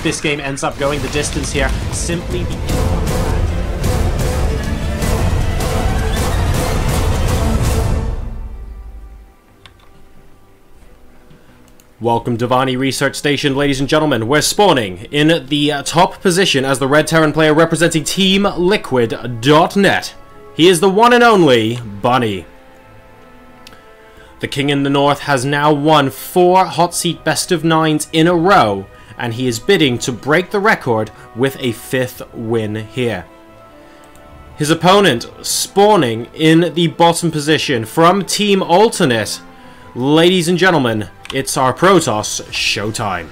if this game ends up going the distance here, simply because... Welcome to Vani Research Station, ladies and gentlemen. We're spawning in the top position as the Red Terran player representing TeamLiquid.net. He is the one and only Bunny. The King in the North has now won 4 hot seat best of 9s in a row, and he is bidding to break the record with a 5th win here. His opponent spawning in the bottom position from Team Alternate. Ladies and gentlemen, it's our Protoss ShoWTimE.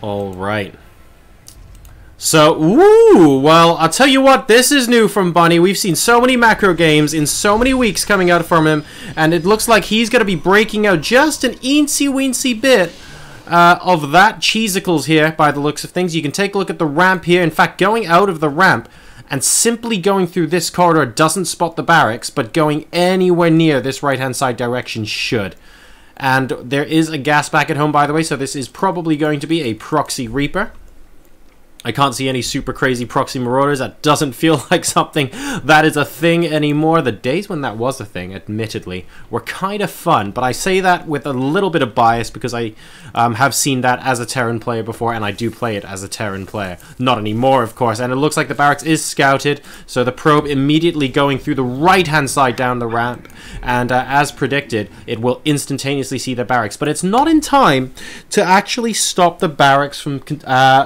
Alright. So, well, I'll tell you what, this is new from Bunny. We've seen so many macro games in so many weeks coming out from him, and it looks like he's going to be breaking out just an eensy-weensy bit of that cheesicles here, by the looks of things. You can take a look at the ramp here. In fact, going out of the ramp and simply going through this corridor doesn't spot the barracks, but going anywhere near this right-hand side direction should. And there is a gas back at home, by the way, so this is probably going to be a proxy Reaper. I can't see any super crazy proxy marauders. That doesn't feel like something that is a thing anymore. The days when that was a thing, admittedly, were kind of fun. But I say that with a little bit of bias because I have seen that as a Terran player before, and I do play it as a Terran player. Not anymore, of course. And it looks like the barracks is scouted, so the probe immediately going through the right-hand side down the ramp. And as predicted, it will instantaneously see the barracks. But it's not in time to actually stop the barracks from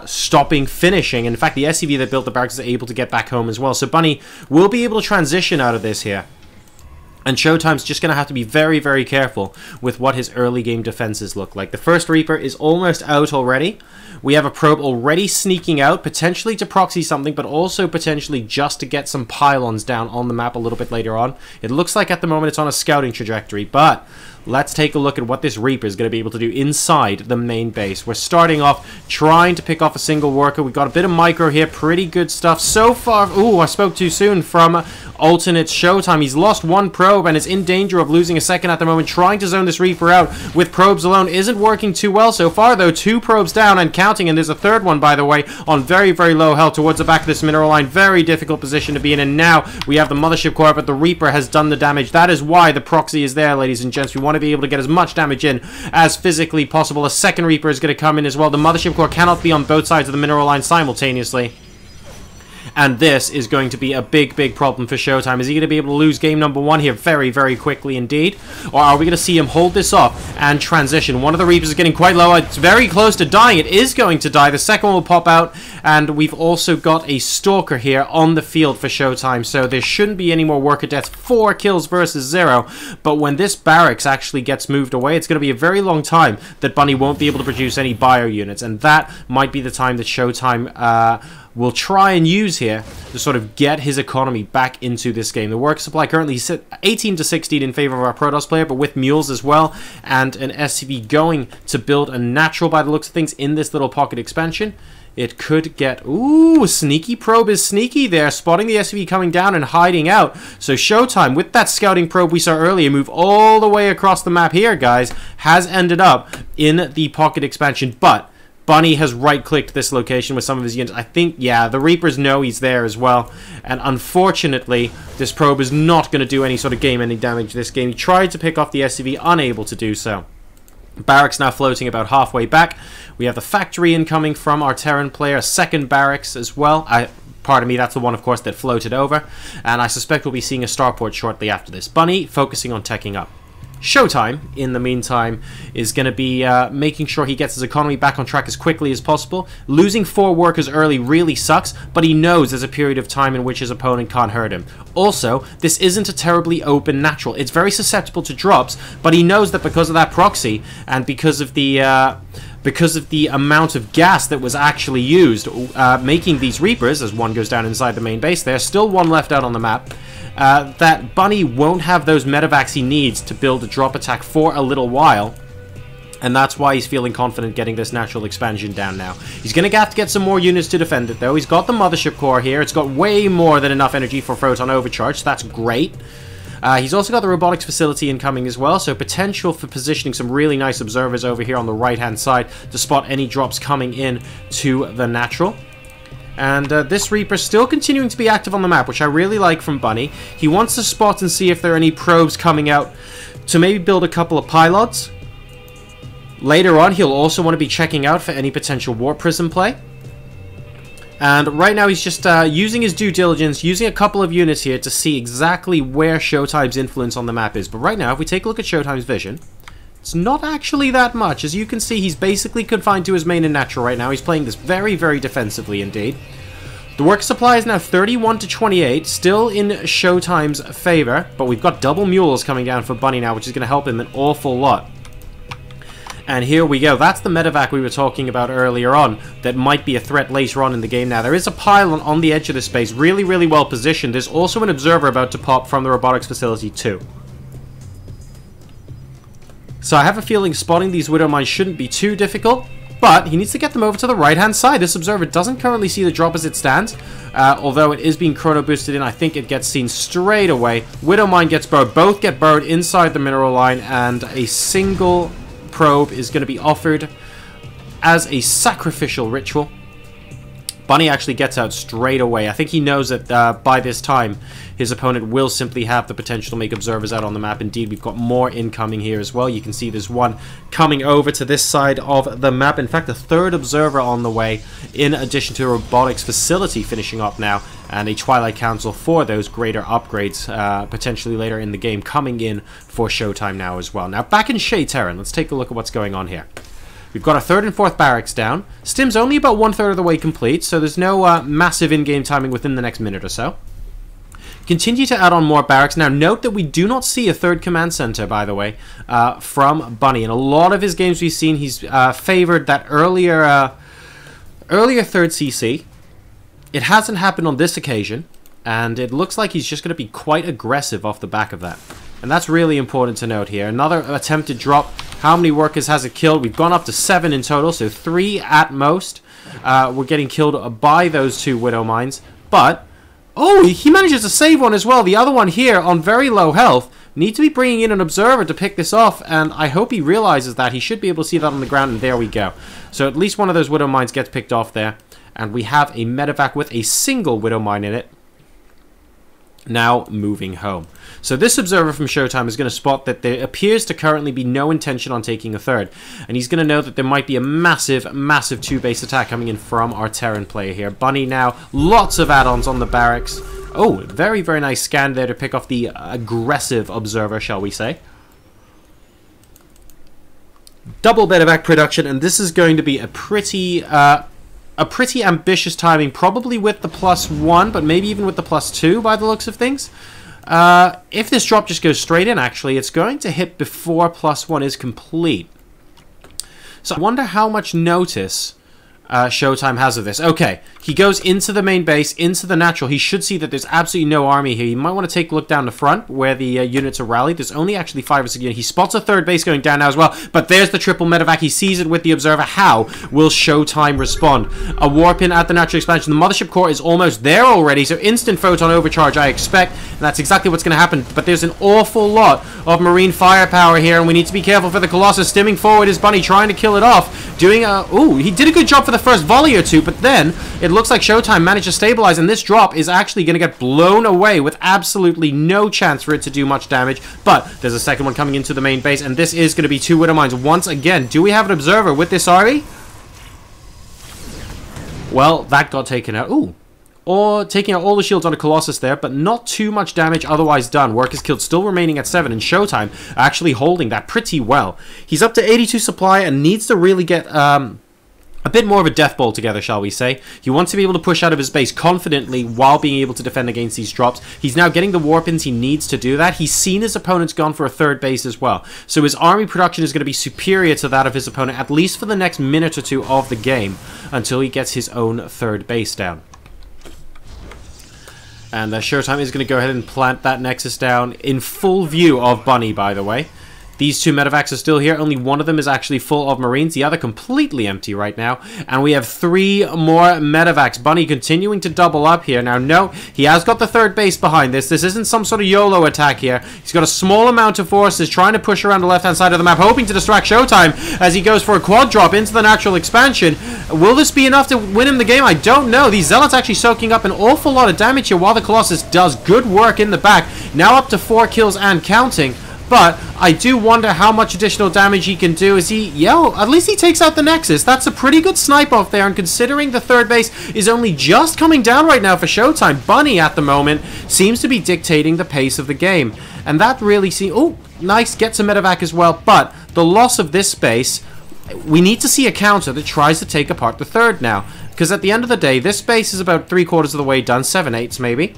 stopping finishing. In fact, the SCV that built the barracks is able to get back home as well. So Bunny will be able to transition out of this here. And ShoWTimE's just going to have to be very, very careful with what his early game defenses look like. The first Reaper is almost out already. We have a probe already sneaking out, potentially to proxy something, but also potentially just to get some pylons down on the map a little bit later on. It looks like at the moment it's on a scouting trajectory, but let's take a look at what this Reaper is going to be able to do inside the main base. We're starting off trying to pick off a single worker. We've got a bit of micro here. Pretty good stuff so far. Ooh, I spoke too soon from Alternate ShoWTimE. He's lost 1 probe and is in danger of losing a second at the moment. Trying to zone this Reaper out with probes alone isn't working too well so far, though. 2 probes down and counting, and there's a 3rd one, by the way, on very, very low health towards the back of this mineral line. Very difficult position to be in, and now we have the Mothership Core, but the Reaper has done the damage. That is why the proxy is there, ladies and gents. We want to be able to get as much damage in as physically possible. A second Reaper is going to come in as well. The Mothership Core cannot be on both sides of the mineral line simultaneously. And this is going to be a big, big problem for ShoWTimE. Is he going to be able to lose game number 1 here very, very quickly indeed? Or are we going to see him hold this off and transition? One of the Reapers is getting quite low. It's very close to dying. It is going to die. The second one will pop out. And we've also got a Stalker here on the field for ShoWTimE. So there shouldn't be any more worker deaths. 4 kills versus 0. But when this barracks actually gets moved away, it's going to be a very long time that Bunny won't be able to produce any bio units. And that might be the time that ShoWTimE will try and use here to sort of get his economy back into this game. The work supply currently sits 18 to 16 in favor of our Protoss player, but with mules as well, and an SCV going to build a natural by the looks of things in this little pocket expansion. It could get... Ooh, sneaky probe is sneaky there, spotting the SCV coming down and hiding out. So ShoWTimE, with that scouting probe we saw earlier, move all the way across the map here, guys, has ended up in the pocket expansion, but Bunny has right-clicked this location with some of his units. I think, yeah, the Reapers know he's there as well. And unfortunately, this probe is not going to do any sort of game-ending damage this game. He tried to pick off the SCV, unable to do so. Barracks now floating about halfway back. We have the factory incoming from our Terran player. A second barracks as well. Pardon me, that's the one, of course, that floated over. And I suspect we'll be seeing a starport shortly after this. Bunny focusing on teching up. ShoWTimE, in the meantime, is going to be making sure he gets his economy back on track as quickly as possible. Losing 4 workers early really sucks, but he knows there's a period of time in which his opponent can't hurt him. Also, this isn't a terribly open natural. It's very susceptible to drops, but he knows that because of that proxy and because of the amount of gas that was actually used making these Reapers, as one goes down inside the main base, there's still one left out on the map, that Bunny won't have those medevacs he needs to build a drop attack for a little while. And that's why he's feeling confident getting this natural expansion down now. He's going to have to get some more units to defend it, though. He's got the Mothership Core here. It's got way more than enough energy for Photon Overcharge, so that's great. He's also got the robotics facility incoming as well, so potential for positioning some really nice observers over here on the right-hand side to spot any drops coming in to the natural. And this Reaper still continuing to be active on the map, which I really like from Bunny. He wants to spot and see if there are any probes coming out to maybe build a couple of pylons. Later on, he'll also want to be checking out for any potential warp prism play. And right now he's just using his due diligence, using a couple of units here to see exactly where ShoWTimE's influence on the map is. But right now, if we take a look at ShoWTimE's vision, it's not actually that much. As you can see, he's basically confined to his main and natural right now. He's playing this very, very defensively indeed. The work supply is now 31 to 28, still in ShoWTimE's favor, but we've got double mules coming down for Bunny now, which is going to help him an awful lot. And here we go. That's the medevac we were talking about earlier on that might be a threat later on in the game. Now, there is a pylon on the edge of this space, really, really well positioned. There's also an observer about to pop from the robotics facility too. So I have a feeling spotting these Widow Mines shouldn't be too difficult, but he needs to get them over to the right-hand side. This observer doesn't currently see the drop as it stands, although it is being chrono boosted in. I think it gets seen straight away. Widow Mine gets burrowed. Both get burrowed inside the mineral line, and a single probe is going to be offered as a sacrificial ritual. Bunny actually gets out straight away. I think he knows that by this time his opponent will simply have the potential to make observers out on the map. Indeed, we've got more incoming here as well. You can see there's one coming over to this side of the map. In fact, a third observer on the way, in addition to a robotics facility finishing up now, and a Twilight Council for those greater upgrades potentially later in the game coming in for ShoWTimE now as well. Now, back in Shade Terran, let's take a look at what's going on here. We've got a third and fourth barracks down. Stim's only about 1/3 of the way complete, so there's no massive in-game timing within the next minute or so. Continue to add on more barracks. Now, note that we do not see a third command center, by the way, from Bunny. In a lot of his games we've seen, he's favored that earlier third CC. It hasn't happened on this occasion, and it looks like he's just going to be quite aggressive off the back of that. And that's really important to note here. Another attempted drop. How many workers has it killed? We've gone up to 7 in total, so 3 at most. We're getting killed by those 2 Widow Mines. But, oh, he manages to save one as well. The other one here on very low health. Need to be bringing in an observer to pick this off, and I hope he realizes that. He should be able to see that on the ground, and there we go. So at least one of those Widow Mines gets picked off there. And we have a medevac with a single Widow Mine in it. Now moving home. So this observer from ShoWTimE is going to spot that there appears to currently be no intention on taking a third, and he's going to know that there might be a massive 2-base attack coming in from our Terran player here. Bunny now, lots of add-ons on the barracks. Oh, very, very nice scan there to pick off the aggressive observer, shall we say. Double medevac production, and this is going to be a pretty ambitious timing, probably with the +1, but maybe even with the +2 by the looks of things. If this drop just goes straight in, actually, it's going to hit before +1 is complete. So I wonder how much notice ShoWTimE has of this. Okay, he goes into the main base, into the natural. He should see that there's absolutely no army here. You might want to take a look down the front where the units are rallied. There's only actually 5 or 6 units. He spots a third base going down now as well, but there's the triple medevac. He sees it with the observer. How will ShoWTimE respond? A warp in at the natural expansion. The mothership core is almost there already, so instant photon overcharge I expect, and that's exactly what's going to happen. But there's an awful lot of marine firepower here, and we need to be careful for the Colossus. Stimming forward is Bunny, trying to kill it off. Doing a... Ooh, he did a good job for the first volley or 2, but then it looks like ShoWTimE managed to stabilize, and this drop is actually going to get blown away with absolutely no chance for it to do much damage. But there's a second one coming into the main base, and this is going to be 2 Widow Mines once again. Do we have an observer with this army? Well, that got taken out. Ooh. Or taking out all the shields on a Colossus there, but not too much damage otherwise done. Workers killed still remaining at 7, and ShoWTimE actually holding that pretty well. He's up to 82 supply and needs to really get a bit more of a death bowl together, shall we say. He wants to be able to push out of his base confidently while being able to defend against these drops. He's now getting the warp-ins he needs to do that. He's seen his opponent's gone for a third base as well. So his army production is going to be superior to that of his opponent, at least for the next minute or 2 of the game, until he gets his own third base down. And ShoWTimE is going to go ahead and plant that Nexus down in full view of Bunny, by the way. These two medevacs are still here. Only one of them is actually full of Marines. The other completely empty right now. And we have 3 more medevacs. Bunny continuing to double up here. Now, no, he has got the third base behind this. This isn't some sort of YOLO attack here. He's got a small amount of forces trying to push around the left-hand side of the map, hoping to distract ShoWTimE as he goes for a quad drop into the natural expansion. Will this be enough to win him the game? I don't know. These Zealots actually soaking up an awful lot of damage here while the Colossus does good work in the back. Now up to 4 kills and counting. But I do wonder how much additional damage he can do. Is he... Yo, at least he takes out the Nexus. That's a pretty good snipe off there. And considering the third base is only just coming down right now for ShoWTimE, Bunny at the moment seems to be dictating the pace of the game. And that really seems... Oh, nice. Gets a medevac as well. But the loss of this base... We need to see a counter that tries to take apart the third now. Because at the end of the day, this base is about 3/4 of the way done. 7/8 maybe.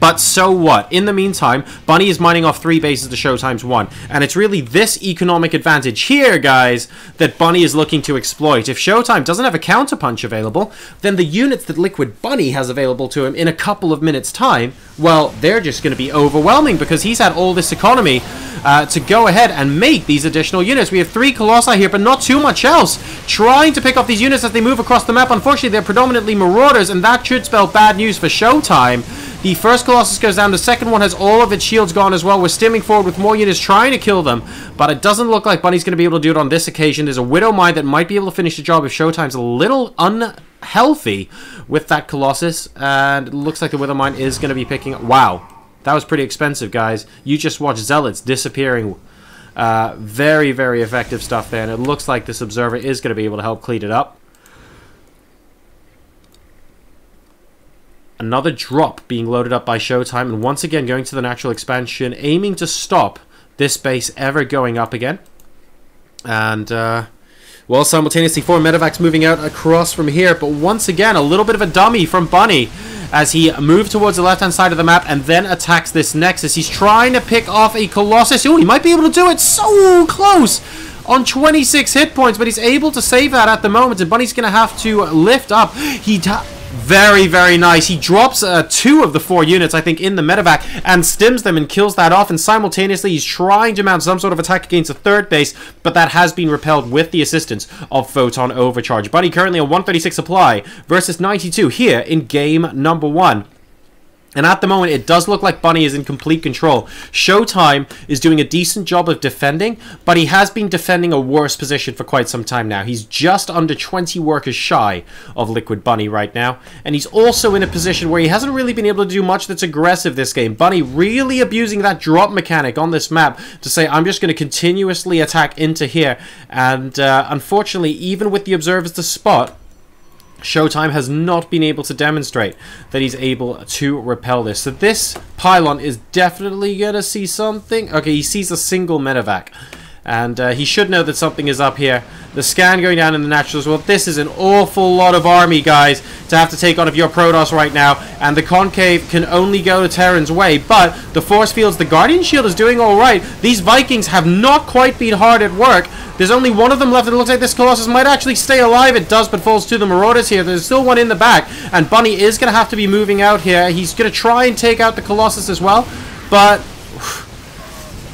But so what? In the meantime, Bunny is mining off 3 bases to ShoWTimE's 1. And it's really this economic advantage here, guys, that Bunny is looking to exploit. If ShoWTimE doesn't have a counterpunch available, then the units that Liquid Bunny has available to him in a couple of minutes' time, well, they're just going to be overwhelming because he's had all this economy to go ahead and make these additional units. We have 3 Colossi here, but not too much else. Trying to pick off these units as they move across the map. Unfortunately, they're predominantly Marauders, and that should spell bad news for ShoWTimE. The first Colossus goes down. The second one has all of its shields gone as well. We're stimming forward with more units trying to kill them, but it doesn't look like Bunny's going to be able to do it on this occasion. There's a Widow Mine that might be able to finish the job if ShoWTimE's a little unhealthy with that Colossus, and it looks like the Widow Mine is going to be picking up. Wow, that was pretty expensive, guys. You just watched Zealots disappearing. Very, very effective stuff there, and it looks like this Observer is going to be able to help clean it up. Another drop being loaded up by ShoWTimE, and once again going to the natural expansion, aiming to stop this base ever going up again. And, well, simultaneously 4 medevacs moving out across from here, but once again, a little bit of a dummy from Bunny as he moved towards the left-hand side of the map and then attacks this Nexus. He's trying to pick off a Colossus. Oh, he might be able to do it. So close! On 26 hit points, but he's able to save that at the moment, and Bunny's going to have to lift up. Very, very nice. He drops 2 of the 4 units, I think, in the medevac and stims them and kills that off. And simultaneously, he's trying to mount some sort of attack against the third base, but that has been repelled with the assistance of Photon Overcharge. Bunny currently on 136 supply versus 92 here in game number 1. And at the moment, it does look like Bunny is in complete control. ShoWTimE is doing a decent job of defending, but he has been defending a worse position for quite some time now. He's just under 20 workers shy of Liquid Bunny right now. And he's also in a position where he hasn't really been able to do much that's aggressive this game. Bunny really abusing that drop mechanic on this map to say, I'm just going to continuously attack into here. And unfortunately, even with the observers to spot, ShoWTimE has not been able to demonstrate that he's able to repel this. So this pylon is definitely going to see something. Okay, he sees a single medevac. And he should know that something is up here. The scan going down in the natural as well. This is an awful lot of army, guys, to have to take on of your Protoss right now. And the Concave can only go to Terran's way. But the force fields, the Guardian Shield is doing alright. These Vikings have not quite been hard at work. There's only one of them left. It looks like this Colossus might actually stay alive. It does, but falls to the Marauders here. There's still one in the back. And Bunny is going to have to be moving out here. He's going to try and take out the Colossus as well. But...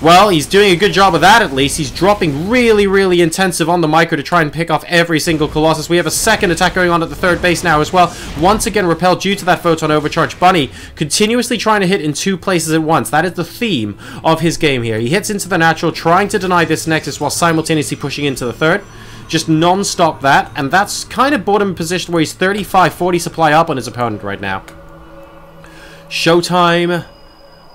well, he's doing a good job of that at least. He's dropping really, really intensive on the micro to try and pick off every single Colossus. We have a second attack going on at the third base now as well. Once again repelled due to that Photon Overcharge. Bunny continuously trying to hit in 2 places at once. That is the theme of his game here. He hits into the natural, trying to deny this Nexus while simultaneously pushing into the third. Just non-stop that. And that's kind of brought him in a position where he's 35-40 supply up on his opponent right now. ShoWTimE...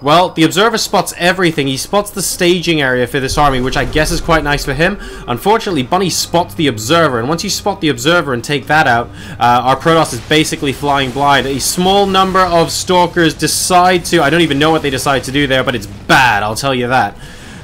well, the Observer spots everything. He spots the staging area for this army, which I guess is quite nice for him. Unfortunately, Bunny spots the Observer, and once you spot the Observer and take that out, our Protoss is basically flying blind. A small number of Stalkers decide to... I don't even know what they decide to do there, but it's bad, I'll tell you that.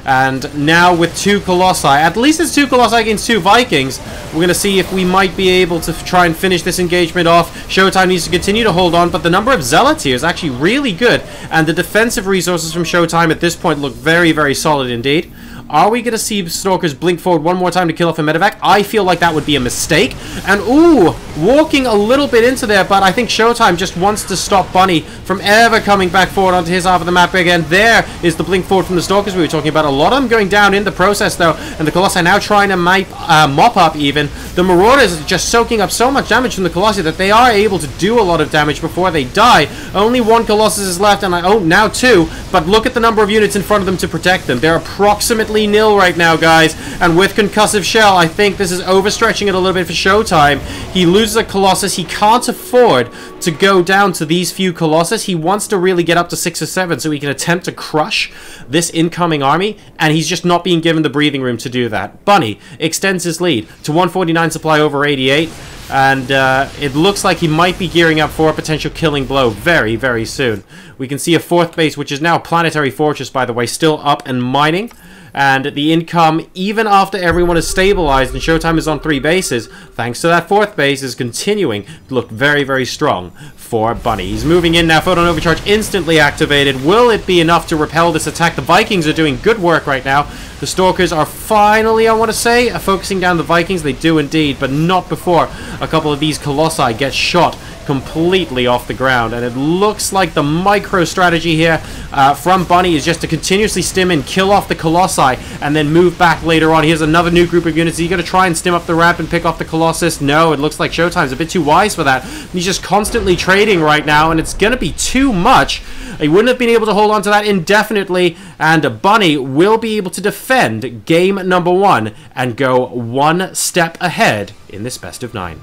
And now with 2 Colossi, at least it's 2 Colossi against 2 Vikings, we're going to see if we might be able to try and finish this engagement off. ShoWTimE needs to continue to hold on, but the number of Zealots here is actually really good, and the defensive resources from ShoWTimE at this point look very, very solid indeed. Are we going to see Stalkers blink forward one more time to kill off a medevac? I feel like that would be a mistake. And, ooh, walking a little bit into there, but I think ShoWTimE just wants to stop Bunny from ever coming back forward onto his half of the map again. There is the blink forward from the Stalkers we were talking about. A lot of them going down in the process, though, and the Colossi now trying to mop up even. The Marauders just soaking up so much damage from the Colossi that they are able to do a lot of damage before they die. Only one Colossus is left, and now two, but look at the number of units in front of them to protect them. They're approximately nil right now, guys, and with Concussive Shell, I think this is overstretching it a little bit for ShoWTimE. He loses a Colossus. He can't afford to go down to these few Colossus. He wants to really get up to 6 or 7 so he can attempt to crush this incoming army, and he's just not being given the breathing room to do that. Bunny extends his lead to 149 supply over 88, and it looks like he might be gearing up for a potential killing blow very, very soon. We can see a 4th base, which is now Planetary Fortress, by the way, still up and mining. And the income, even after everyone is stabilized and ShoWTimE is on 3 bases, thanks to that 4th base, is continuing to look very, very strong for Bunny. He's moving in now. Photon Overcharge instantly activated. Will it be enough to repel this attack? The Vikings are doing good work right now. The Stalkers are finally, I want to say, focusing down the Vikings. They do indeed, but not before a couple of these Colossi get shot completely off the ground. And it looks like the micro strategy here from Bunny is just to continuously stim and kill off the Colossi and then move back later on. Here's another new group of units. Are you going to try and stim up the ramp and pick off the Colossus? No, it looks like ShoWTimE's a bit too wise for that. He's just constantly trading right now, and it's going to be too much. He wouldn't have been able to hold on to that indefinitely, and Bunny will be able to defend game number 1 and go one step ahead in this best of 9.